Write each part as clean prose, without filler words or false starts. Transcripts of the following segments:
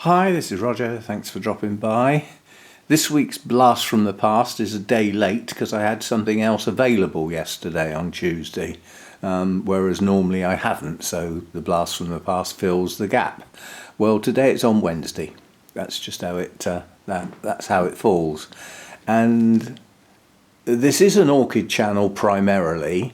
Hi, this is Roger. Thanks for dropping by. This week's Blast from the Past is a day late because I had something else available yesterday on Tuesday, whereas normally I haven't, so the Blast from the Past fills the gap. Well, today it's on Wednesday. That's just how that's how it falls. And this is an orchid channel primarily,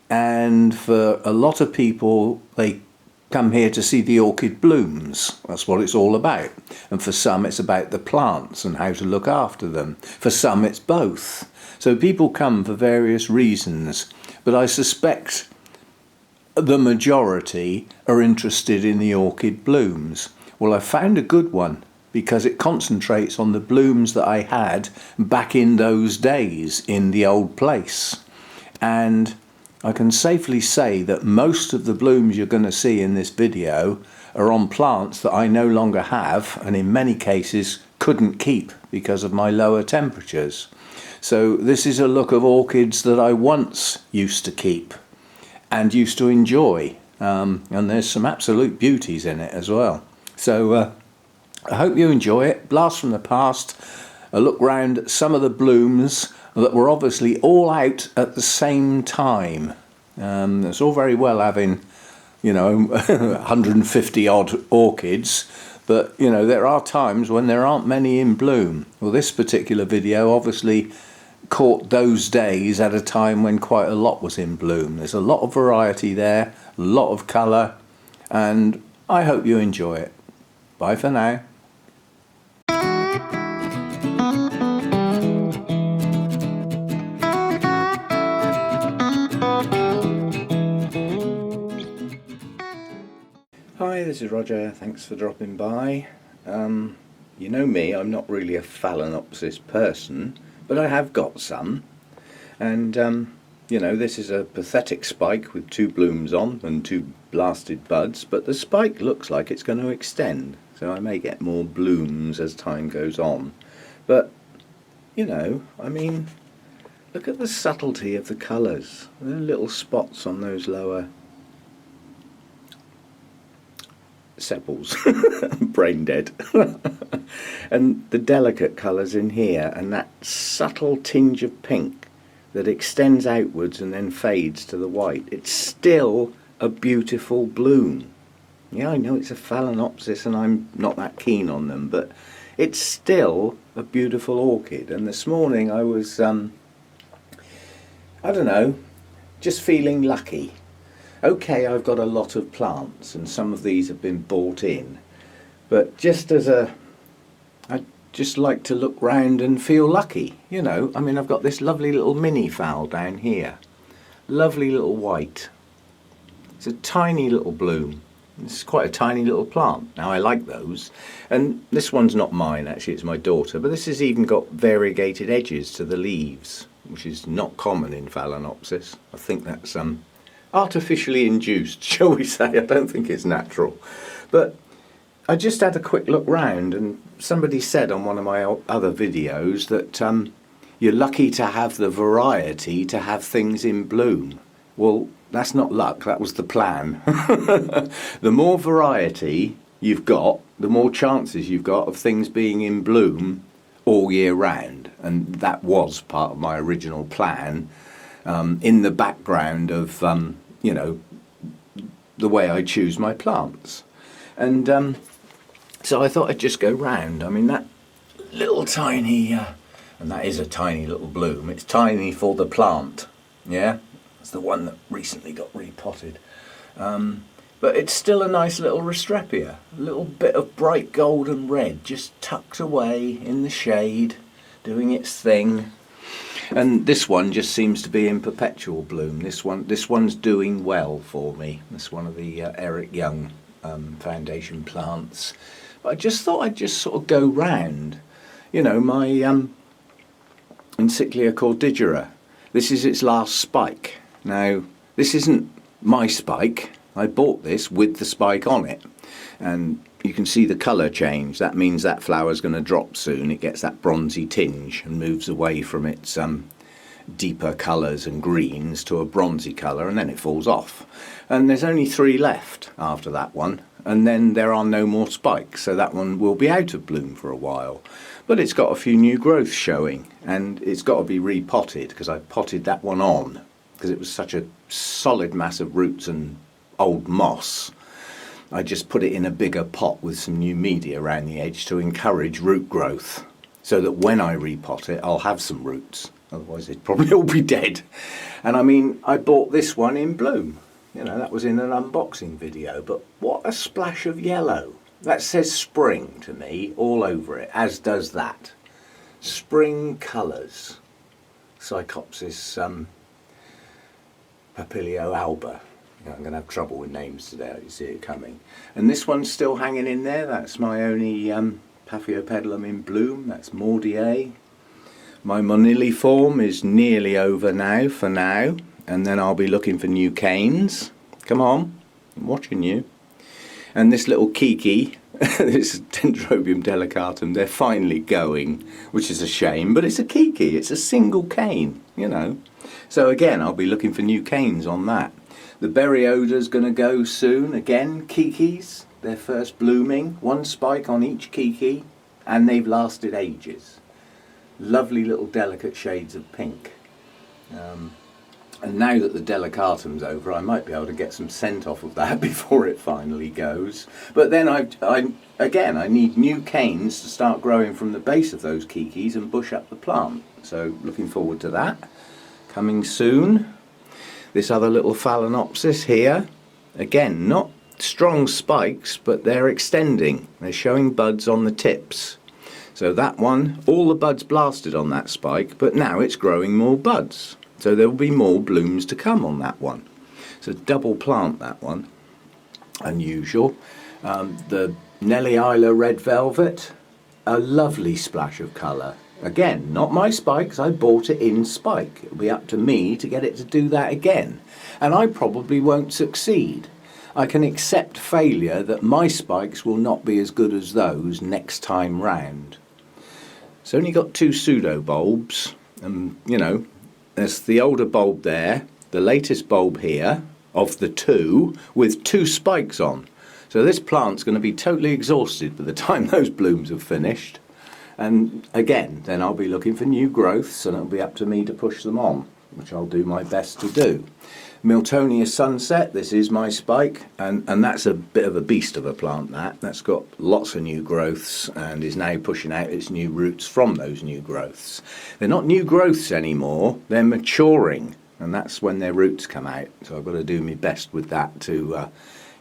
and for a lot of people they come here to see the orchid blooms. That's what it's all about. And for some it's about the plants and how to look after them. For some it's both. So people come for various reasons, but I suspect the majority are interested in the orchid blooms. Well, I found a good one because it concentrates on the blooms that I had back in those days in the old place. And I can safely say that most of the blooms you're going to see in this video are on plants that I no longer have, and in many cases couldn't keep because of my lower temperatures. So this is a look of orchids that I once used to keep and used to enjoy, and there's some absolute beauties in it as well. So I hope you enjoy it. Blast from the Past, a look round at some of the blooms that were obviously all out at the same time. It's all very well having, 150 odd orchids, but there are times when there aren't many in bloom. Well, this particular video obviously caught those days at a time when quite a lot was in bloom. There's a lot of variety there, a lot of colour, and I hope you enjoy it. Bye for now. Hi, this is Roger. Thanks for dropping by. You know me, I'm not really a Phalaenopsis person, but I have got some. And, this is a pathetic spike with 2 blooms on and 2 blasted buds, but the spike looks like it's going to extend, so I may get more blooms as time goes on. But, look at the subtlety of the colours. There are little spots on those lower sepals, brain dead, and the delicate colours in here, and that subtle tinge of pink that extends outwards and then fades to the white. It's still a beautiful bloom. Yeah, I know it's a Phalaenopsis and I'm not that keen on them, but it's still a beautiful orchid. And this morning I was just feeling lucky. Okay, I've got a lot of plants and some of these have been bought in, but I'd just like to look round and feel lucky, I've got this lovely little mini phal down here, lovely little white. It's a tiny little bloom. It's quite a tiny little plant. Now I like those, and this one's not mine actually, it's my daughter, but this has even got variegated edges to the leaves, which is not common in Phalaenopsis. I think that's artificially induced, shall we say. I don't think it's natural. But I just had a quick look round, and somebody said on one of my other videos that you're lucky to have the variety to have things in bloom. Well, that's not luck, that was the plan. The more variety you've got, the more chances you've got of things being in bloom all year round, and that was part of my original plan, in the background of the way I choose my plants. And so I thought I'd just go round. That little tiny, and that is a tiny little bloom, it's tiny for the plant, yeah? It's the one that recently got repotted. But it's still a nice little Restrepia, a little bit of bright golden red, just tucked away in the shade, doing its thing. And this one just seems to be in perpetual bloom. This one's doing well for me. It's one of the Eric Young foundation plants. But I just thought I'd just sort of go round. My Encyclia cordigera. This is its last spike. Now, this isn't my spike. I bought this with the spike on it. And you can see the colour change. That means that flower's going to drop soon. It gets that bronzy tinge and moves away from its deeper colours and greens to a bronzy colour, and then it falls off. And there's only 3 left after that one. and then there are no more spikes, so that one will be out of bloom for a while. But it's got a few new growths showing, and it's got to be repotted because I potted that one on because it was such a solid mass of roots and old moss. I just put it in a bigger pot with some new media around the edge to encourage root growth, so that when I repot it I'll have some roots, otherwise it'd probably all be dead. And I mean, I bought this one in bloom, you know, that was in an unboxing video, but what a splash of yellow. That says spring to me all over it, as does that. Spring colours. Psychopsis Papilio alba. I'm going to have trouble with names today, you see it coming. And this one's still hanging in there. That's my only Paphiopedilum in bloom. That's Mordier. My moniliform is nearly over now for now. And then I'll be looking for new canes. Come on, I'm watching you. And this little Kiki, this Dendrobium delicatum, they're finally going, which is a shame, but it's a Kiki, it's a single cane, you know. So again, I'll be looking for new canes on that. The Berryoda's going to go soon, again, Kikis, they're first blooming, one spike on each Kiki, and they've lasted ages. Lovely little delicate shades of pink. And now that the delicatum's over, I might be able to get some scent off of that before it finally goes. But then I need new canes to start growing from the base of those Kikis and bush up the plant. So looking forward to that. Coming soon. This other little Phalaenopsis here. Again, not strong spikes, but they're extending. They're showing buds on the tips. So that one, all the buds blasted on that spike, but now it's growing more buds. So there will be more blooms to come on that one. So double plant that one. Unusual. The Nellie Isla Red Velvet, a lovely splash of colour. Again, not my spikes, I bought it in spike. It'll be up to me to get it to do that again. And I probably won't succeed. I can accept failure that my spikes will not be as good as those next time round. It's only got 2 pseudo bulbs, and you know, there's the older bulb there, the latest bulb here, of the 2, with 2 spikes on. So this plant's going to be totally exhausted by the time those blooms have finished. And again, then I'll be looking for new growths, and it'll be up to me to push them on, which I'll do my best to do. Miltonia Sunset, this is my spike, and that's a bit of a beast of a plant, that's got lots of new growths and is now pushing out its new roots from those new growths. They're not new growths anymore, they're maturing, and that's when their roots come out, so I've got to do my best with that to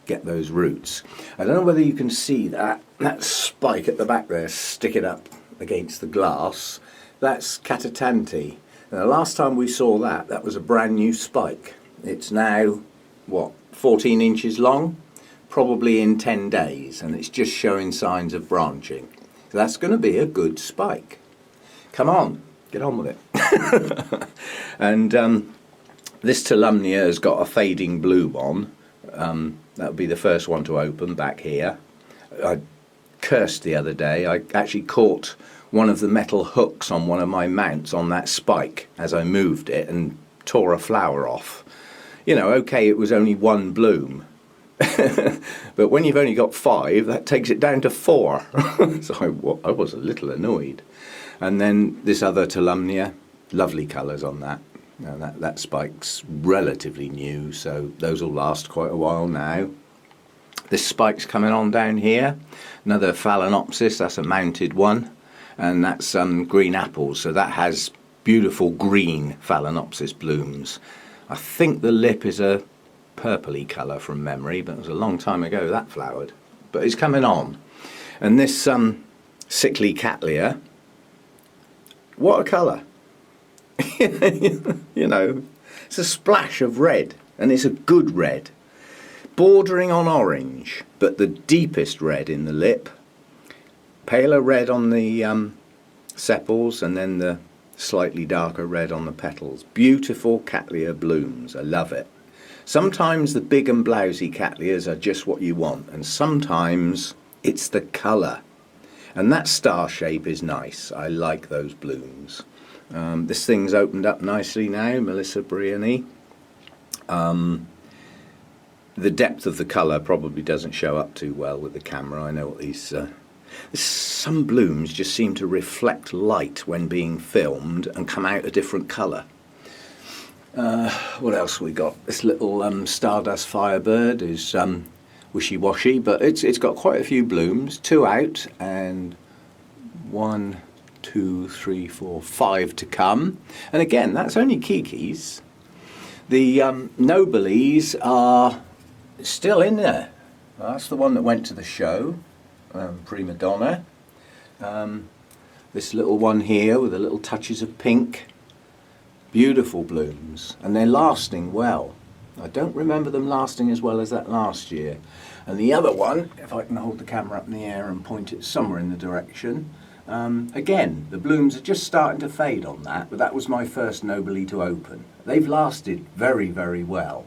get those roots. I don't know whether you can see that spike at the back there, stick it up against the glass. That's Catatanti. And the last time we saw that, that was a brand new spike. It's now, what, 14 inches long? Probably in 10 days, and it's just showing signs of branching. So that's going to be a good spike. Come on, get on with it. And this Tolumnia has got a fading bloom on. That'll be the first one to open back here. I cursed the other day. I actually caught one of the metal hooks on one of my mounts on that spike as I moved it and tore a flower off. You know, okay, it was only 1 bloom, but when you've only got 5, that takes it down to 4. So I was a little annoyed. And then this other Tolumnia, lovely colours on that. Now that spike's relatively new, so those will last quite a while now. This spike's coming on down here, another Phalaenopsis, that's a mounted one, and that's green apples, so that has beautiful green Phalaenopsis blooms. I think the lip is a purpley colour from memory, but it was a long time ago that flowered. But it's coming on. And this sickly Cattleya, what a colour. You know, it's a splash of red, and it's a good red. Bordering on orange, but the deepest red in the lip. Paler red on the sepals, and then the slightly darker red on the petals. Beautiful Cattleya blooms, I love it. Sometimes the big and blousy Cattleyas are just what you want, and sometimes it's the colour. And that star shape is nice, I like those blooms. This thing's opened up nicely now, Melissa Briony. the depth of the colour probably doesn't show up too well with the camera. I know what these... some blooms just seem to reflect light when being filmed and come out a different colour. What else we got? This little Stardust Firebird is wishy-washy, but it's got quite a few blooms. 2 out and 1, 2, 3, 4, 5 to come. And again, that's only Kiki's. The Nobelies are still in there. That's the one that went to the show, Prima Donna. This little one here with the little touches of pink. Beautiful blooms, and they're lasting well. I don't remember them lasting as well as that last year. And the other one, if I can hold the camera up in the air and point it somewhere in the direction, again, the blooms are just starting to fade on that, but that was my first Nobile to open. They've lasted very, very well.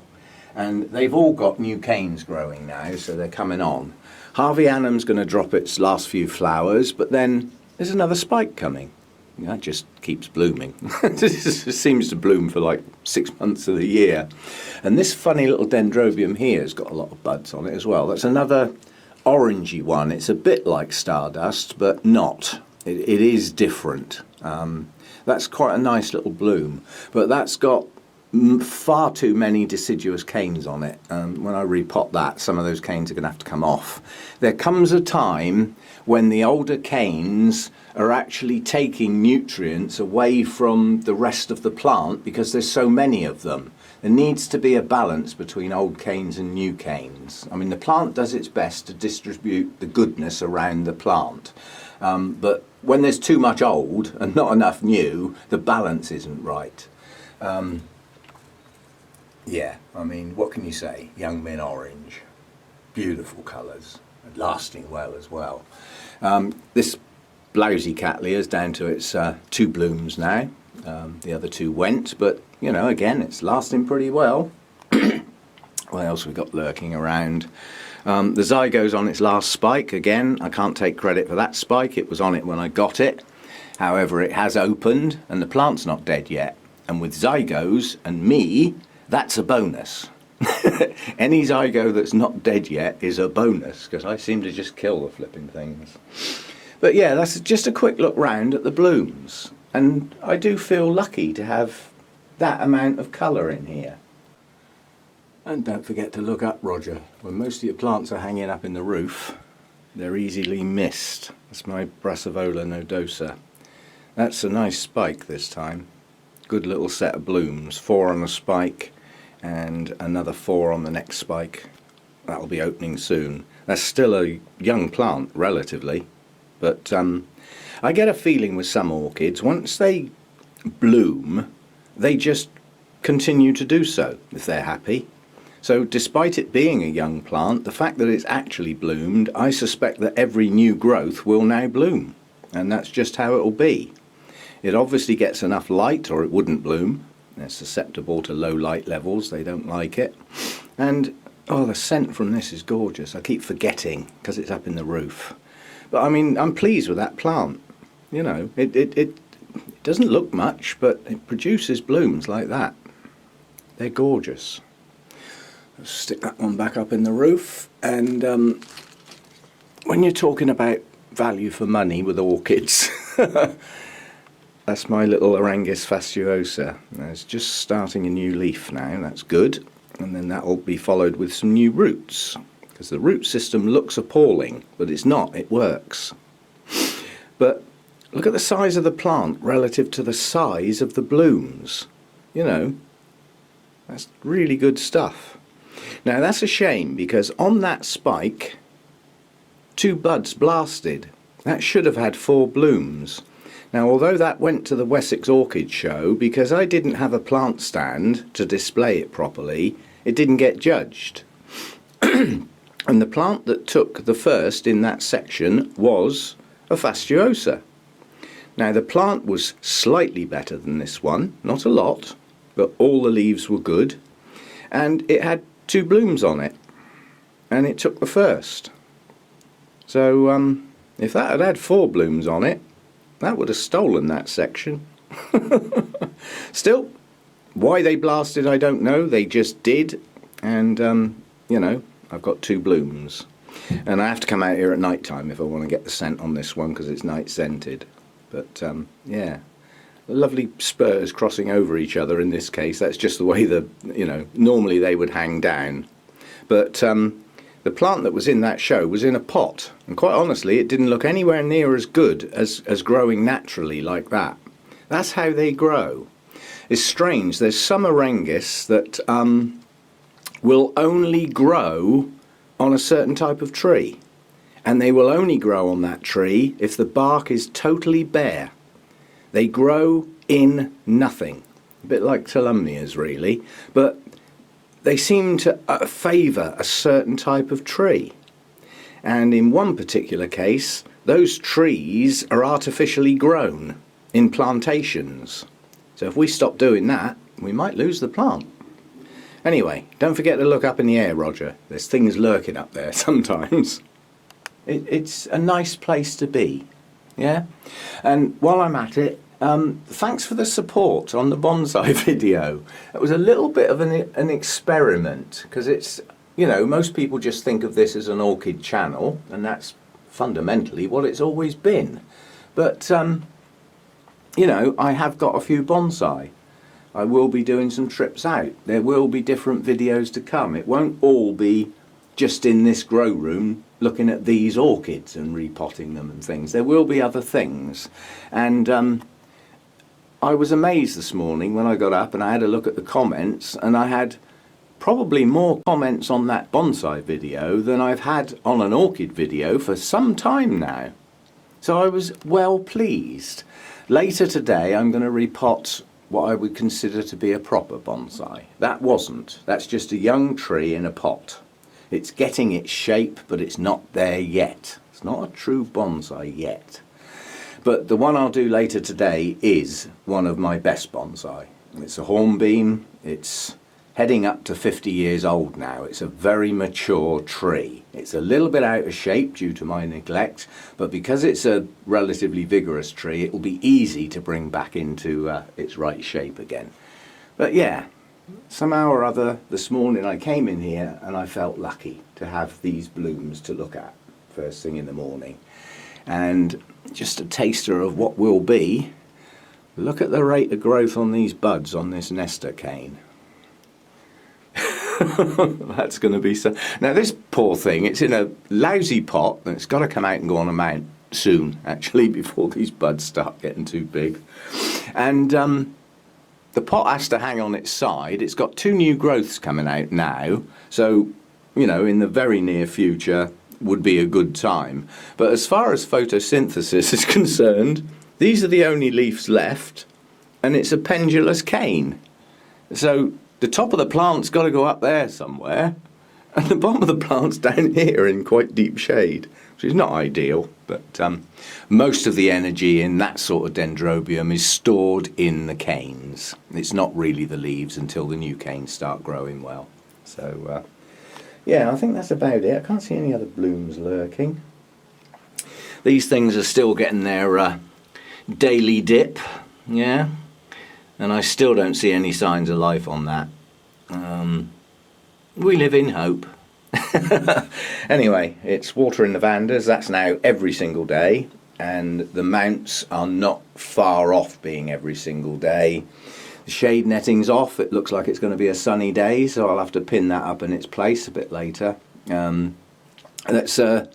And they've all got new canes growing now, so they're coming on. Harvey Annam's going to drop its last few flowers, but then there's another spike coming. That just keeps blooming. It just seems to bloom for like 6 months of the year. And this funny little dendrobium here has got a lot of buds on it as well. That's another orangey one. It's a bit like Stardust, but not. It is different. That's quite a nice little bloom, but that's got far too many deciduous canes on it. When I repot that, some of those canes are going to have to come off. There comes a time when the older canes are actually taking nutrients away from the rest of the plant because there's so many of them. There needs to be a balance between old canes and new canes. I mean, the plant does its best to distribute the goodness around the plant. But when there's too much old and not enough new, the balance isn't right. Yeah, I mean, what can you say? Young Min Orange, beautiful colours, lasting well as well. This blousy Cattleyas down to its 2 blooms now. The other 2 went, but you know, again, it's lasting pretty well. What else we got lurking around? The Zygo's on its last spike. Again, I can't take credit for that spike. It was on it when I got it. However, it has opened and the plant's not dead yet. And with Zygos and me, that's a bonus. Any Zygo that's not dead yet is a bonus because I seem to just kill the flipping things. But yeah, that's just a quick look round at the blooms. And I do feel lucky to have that amount of colour in here. And don't forget to look up, Roger. When most of your plants are hanging up in the roof, they're easily missed. That's my Brassavola nodosa. That's a nice spike this time. Good little set of blooms. 4 on a spike and another 4 on the next spike. That'll be opening soon. That's still a young plant, relatively. But I get a feeling with some orchids, once they bloom, they just continue to do so if they're happy. So despite it being a young plant, the fact that it's actually bloomed, I suspect that every new growth will now bloom. And that's just how it will be. It obviously gets enough light or it wouldn't bloom. They're susceptible to low light levels, they don't like it. And oh, the scent from this is gorgeous. I keep forgetting because it's up in the roof. But I mean, I'm pleased with that plant. You know, it doesn't look much, but it produces blooms like that. They're gorgeous. Let's stick that one back up in the roof. And when you're talking about value for money with orchids, that's my little Arangus fastuosa. It's just starting a new leaf now, that's good. And then that will be followed with some new roots. Because the root system looks appalling, but it's not, it works. But look at the size of the plant relative to the size of the blooms. You know, that's really good stuff. Now that's a shame because on that spike, 2 buds blasted. That should have had 4 blooms. Now although that went to the Wessex Orchid show, because I didn't have a plant stand to display it properly, it didn't get judged. And the plant that took the first in that section was a fastuosa. Now the plant was slightly better than this one, not a lot, but all the leaves were good. And it had 2 blooms on it, and it took the first. So if that had had 4 blooms on it, that would have stolen that section. Still, why they blasted I don't know, they just did. And you know, I've got 2 blooms. And I have to come out here at night time if I want to get the scent on this one, because it's night scented. But yeah, lovely spurs crossing over each other in this case. That's just the way normally they would hang down. But the plant that was in that show was in a pot, and quite honestly it didn't look anywhere near as good as growing naturally like that. That's how they grow. It's strange. There's some Orchis that will only grow on a certain type of tree, and they will only grow on that tree if the bark is totally bare. They grow in nothing, a bit like Tolumnias really, but they seem to favour a certain type of tree. And in one particular case, those trees are artificially grown in plantations. So if we stop doing that, we might lose the plant. Anyway, don't forget to look up in the air, Roger. There's things lurking up there sometimes. It's a nice place to be, yeah? And while I'm at it, thanks for the support on the bonsai video. It was a little bit of an experiment, because it's, you know, most people just think of this as an orchid channel, and that's fundamentally what it's always been. But, you know, I have got a few bonsai. I will be doing some trips out. There will be different videos to come. It won't all be just in this grow room looking at these orchids and repotting them and things. There will be other things. And I was amazed this morning when I got up and I had a look at the comments, and I had probably more comments on that bonsai video than I've had on an orchid video for some time now. So I was well pleased. Later today I'm going to repot what I would consider to be a proper bonsai. That wasn't. That's just a young tree in a pot. It's getting its shape, but it's not there yet. It's not a true bonsai yet. But the one I'll do later today is one of my best bonsai. It's a hornbeam. It's heading up to 50 years old now. It's a very mature tree. It's a little bit out of shape due to my neglect, but because it's a relatively vigorous tree, it will be easy to bring back into its right shape again. But yeah, somehow or other this morning I came in here and I felt lucky to have these blooms to look at first thing in the morning. And just a taster of what will be, look at the rate of growth on these buds on this Nesta cane. That's going to be so. Now this poor thing, it's in a lousy pot and it's got to come out and go on a mount soon, actually, before these buds start getting too big. And the pot has to hang on its side. It's got 2 new growths coming out now, so you know, in the very near future would be a good time. But as far as photosynthesis is concerned, these are the only leaves left, and it's a pendulous cane. So the top of the plant's got to go up there somewhere, and the bottom of the plant's down here in quite deep shade, which is not ideal. But most of the energy in that sort of dendrobium is stored in the canes. It's not really the leaves until the new canes start growing well. So yeah, I think that's about it. I can't see any other blooms lurking. These things are still getting their daily dip, yeah. And I still don't see any signs of life on that. We live in hope. Anyway, it's watering the Vandas. That's now every single day. And the mounts are not far off being every single day. The shade netting's off. It looks like it's going to be a sunny day, so I'll have to pin that up in its place a bit later. That's a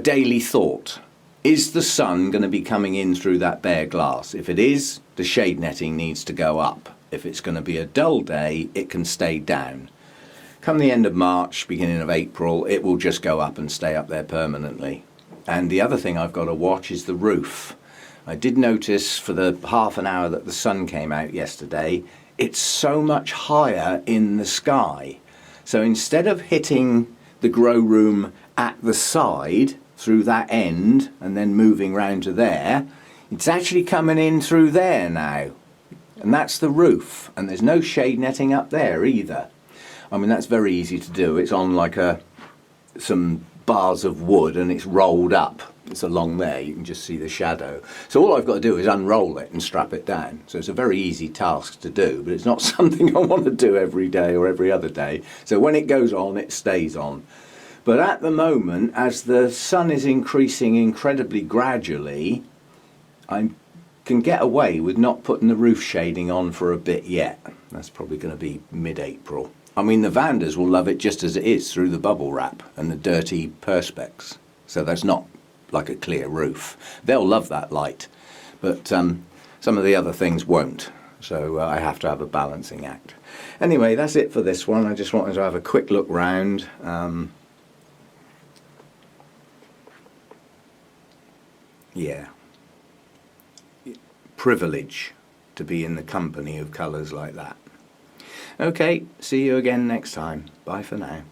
daily thought. Is the sun going to be coming in through that bare glass? If it is, the shade netting needs to go up. If it's going to be a dull day, it can stay down. Come the end of March, beginning of April, it will just go up and stay up there permanently. And the other thing I've got to watch is the roof. I did notice for the half an hour that the sun came out yesterday, it's so much higher in the sky. So instead of hitting the grow room at the side, through that end and then moving round to there, it's actually coming in through there now, and that's the roof, and there's no shade netting up there either. I mean, that's very easy to do. It's on like some bars of wood and it's rolled up it's along there, you can just see the shadow. So all I've got to do is unroll it and strap it down. So it's a very easy task to do, but it's not something I want to do every day or every other day. So when it goes on, it stays on. But at the moment, as the sun is increasing incredibly gradually, I can get away with not putting the roof shading on for a bit yet. That's probably going to be mid-April. I mean, the Vandas will love it just as it is through the bubble wrap and the dirty perspex. So that's not like a clear roof. They'll love that light, but some of the other things won't. So I have to have a balancing act. Anyway, that's it for this one. I just wanted to have a quick look round. Yeah. Privilege to be in the company of colours like that. Okay, see you again next time. Bye for now.